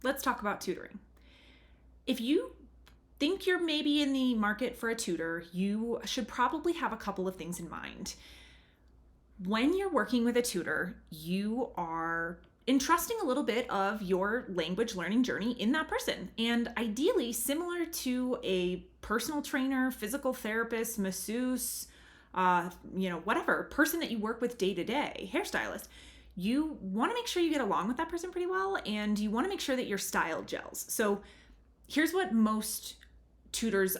let's talk about tutoring. If you think you're maybe in the market for a tutor, you should probably have a couple of things in mind. When you're working with a tutor, you are entrusting a little bit of your language learning journey in that person. And ideally, similar to a personal trainer, physical therapist, masseuse, whatever person that you work with day to day, hairstylist, you want to make sure you get along with that person pretty well, and you want to make sure that your style gels. So here's what most tutors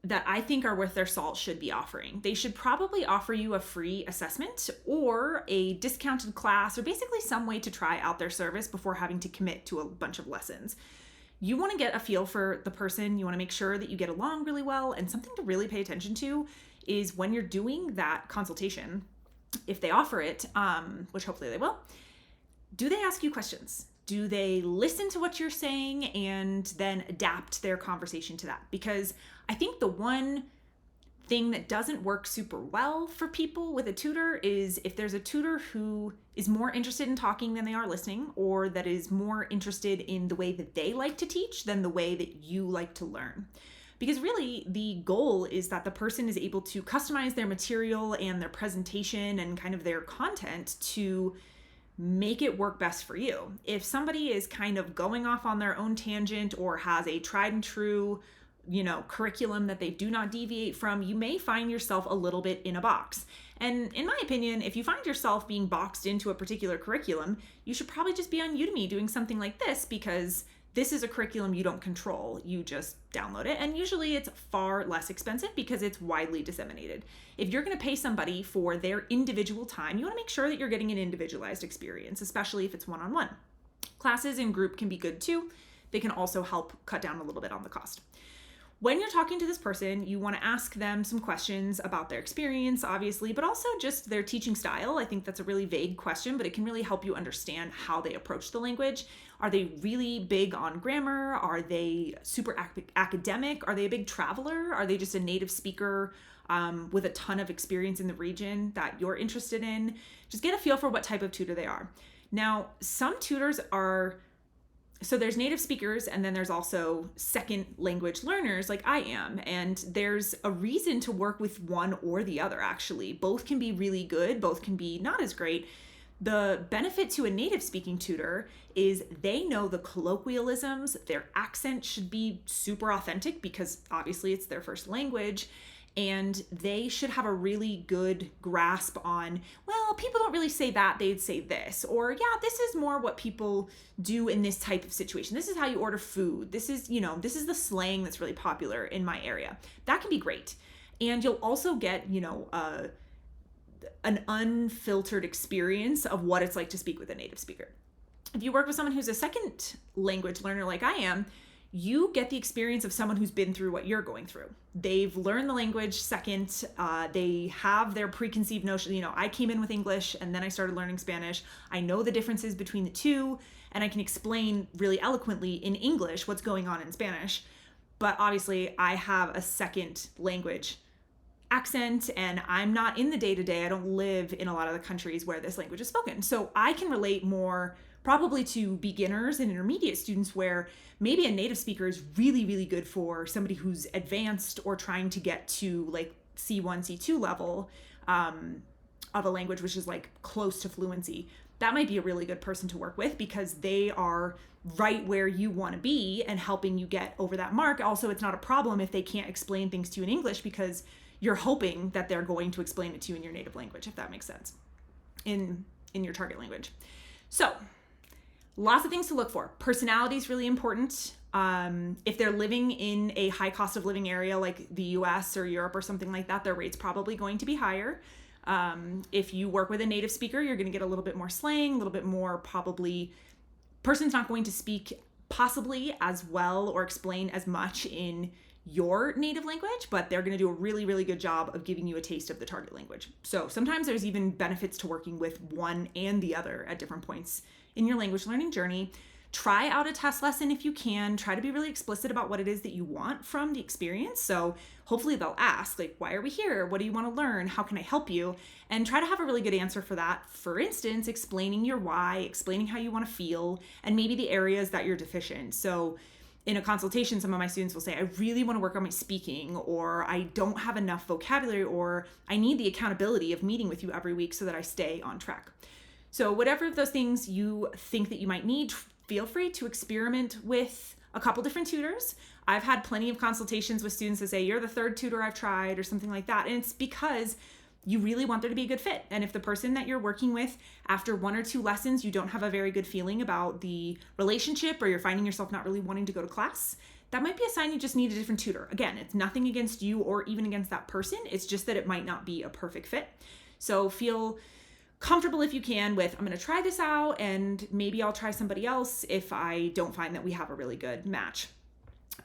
that I think are worth their salt should be offering. They should probably offer you a free assessment or a discounted class, or basically some way to try out their service before having to commit to a bunch of lessons. You want to get a feel for the person. You want to make sure that you get along really well. And something to really pay attention to is when you're doing that consultation, if they offer it, which hopefully they will, do they ask you questions? Do they listen to what you're saying and then adapt their conversation to that? Because I think the one thing that doesn't work super well for people with a tutor is if there's a tutor who is more interested in talking than they are listening, or that is more interested in the way that they like to teach than the way that you like to learn. Because really, the goal is that the person is able to customize their material and their presentation and kind of their content to make it work best for you. If somebody is kind of going off on their own tangent or has a tried and true, curriculum that they do not deviate from, you may find yourself a little bit in a box. And in my opinion, if you find yourself being boxed into a particular curriculum, you should probably just be on Udemy doing something like this, because this is a curriculum you don't control. You just download it, and usually it's far less expensive because it's widely disseminated. If you're going to pay somebody for their individual time, you want to make sure that you're getting an individualized experience, especially if it's one-on-one. Classes in group can be good too. They can also help cut down a little bit on the cost. When you're talking to this person, you want to ask them some questions about their experience, obviously, but also just their teaching style. I think that's a really vague question, but it can really help you understand how they approach the language. Are they really big on grammar? Are they super academic? Are they a big traveler? Are they just a native speaker with a ton of experience in the region that you're interested in? Just get a feel for what type of tutor they are. Now, some tutors are... So there's native speakers, and then there's also second language learners like I am. And there's a reason to work with one or the other, actually. Both can be really good. Both can be not as great. The benefit to a native speaking tutor is they know the colloquialisms. Their accent should be super authentic because obviously it's their first language. And they should have a really good grasp on, well, people don't really say that, they'd say this. Or, yeah, this is more what people do in this type of situation. This is how you order food. This is the slang that's really popular in my area. That can be great. And you'll also get, an unfiltered experience of what it's like to speak with a native speaker. If you work with someone who's a second language learner like I am, you get the experience of someone who's been through what you're going through. They've learned the language second. They have their preconceived notion. I came in with English and then I started learning Spanish. I know the differences between the two, and I can explain really eloquently in English what's going on in Spanish. But obviously I have a second language accent, and I'm not in the day-to-day. I don't live in a lot of the countries where this language is spoken. So I can relate more probably to beginners and intermediate students, where maybe a native speaker is really, really good for somebody who's advanced or trying to get to like C1, C2 level of a language, which is like close to fluency. That might be a really good person to work with because they are right where you want to be and helping you get over that mark. Also, it's not a problem if they can't explain things to you in English because you're hoping that they're going to explain it to you in your native language, if that makes sense, in your target language. So lots of things to look for. Personality is really important. If they're living in a high cost of living area like the US or Europe or something like that, their rate's probably going to be higher. If you work with a native speaker, you're going to get a little bit more slang, a little bit more probably. Person's not going to speak possibly as well or explain as much in your native language, but they're going to do a really, really good job of giving you a taste of the target language. So sometimes there's even benefits to working with one and the other at different points in your language learning journey. Try out a test lesson if you can. Try to be really explicit about what it is that you want from the experience. So hopefully they'll ask, like, why are we here? What do you want to learn? How can I help you? And try to have a really good answer for that. For instance, explaining your why, explaining how you want to feel, and maybe the areas that you're deficient. So in a consultation, some of my students will say, I really want to work on my speaking, or I don't have enough vocabulary, or I need the accountability of meeting with you every week so that I stay on track. So whatever of those things you think that you might need, feel free to experiment with a couple different tutors. I've had plenty of consultations with students that say, you're the third tutor I've tried, or something like that. And it's because you really want there to be a good fit. And if the person that you're working with, after 1 or 2 lessons, you don't have a very good feeling about the relationship, or you're finding yourself not really wanting to go to class, that might be a sign you just need a different tutor. Again, it's nothing against you or even against that person. It's just that it might not be a perfect fit. So feel comfortable if you can with, I'm going to try this out and maybe I'll try somebody else if I don't find that we have a really good match.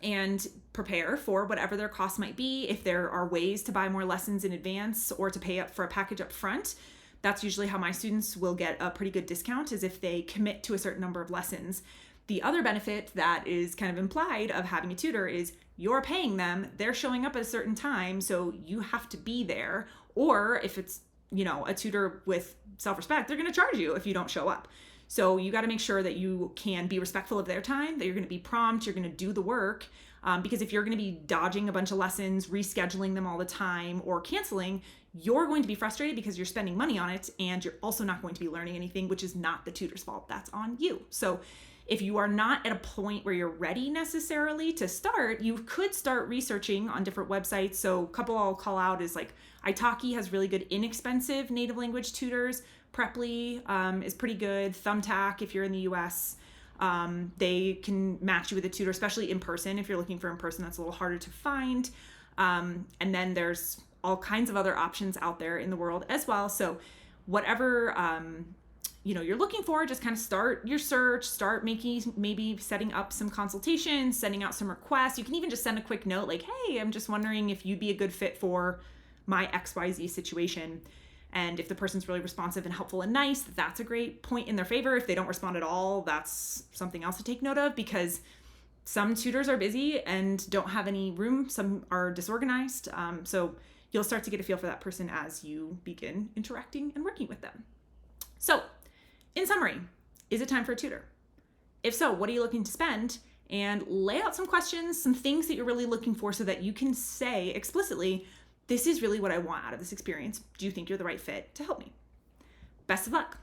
And prepare for whatever their costs might be. If there are ways to buy more lessons in advance or to pay up for a package up front, that's usually how my students will get a pretty good discount, is if they commit to a certain number of lessons. The other benefit that is kind of implied of having a tutor is you're paying them, they're showing up at a certain time, so you have to be there. Or if it's, a tutor with self-respect, they're going to charge you if you don't show up. So you got to make sure that you can be respectful of their time, that you're going to be prompt, you're going to do the work. Because if you're going to be dodging a bunch of lessons, rescheduling them all the time, or canceling, you're going to be frustrated because you're spending money on it, and you're also not going to be learning anything, which is not the tutor's fault. That's on you. So if you are not at a point where you're ready necessarily to start, you could start researching on different websites. So a couple I'll call out is like Italki has really good inexpensive native language tutors. Preply is pretty good. Thumbtack, if you're in the US, they can match you with a tutor, especially in person. If you're looking for in person, that's a little harder to find. And then there's all kinds of other options out there in the world as well. So whatever you're looking for, just kind of start your search, start maybe setting up some consultations, sending out some requests. You can even just send a quick note like, hey, I'm just wondering if you'd be a good fit for my XYZ situation. And if the person's really responsive and helpful and nice, that's a great point in their favor. If they don't respond at all, that's something else to take note of, because some tutors are busy and don't have any room. Some are disorganized. So you'll start to get a feel for that person as you begin interacting and working with them. So in summary, is it time for a tutor? If so, what are you looking to spend? And lay out some questions, some things that you're really looking for, so that you can say explicitly, this is really what I want out of this experience. Do you think you're the right fit to help me? Best of luck.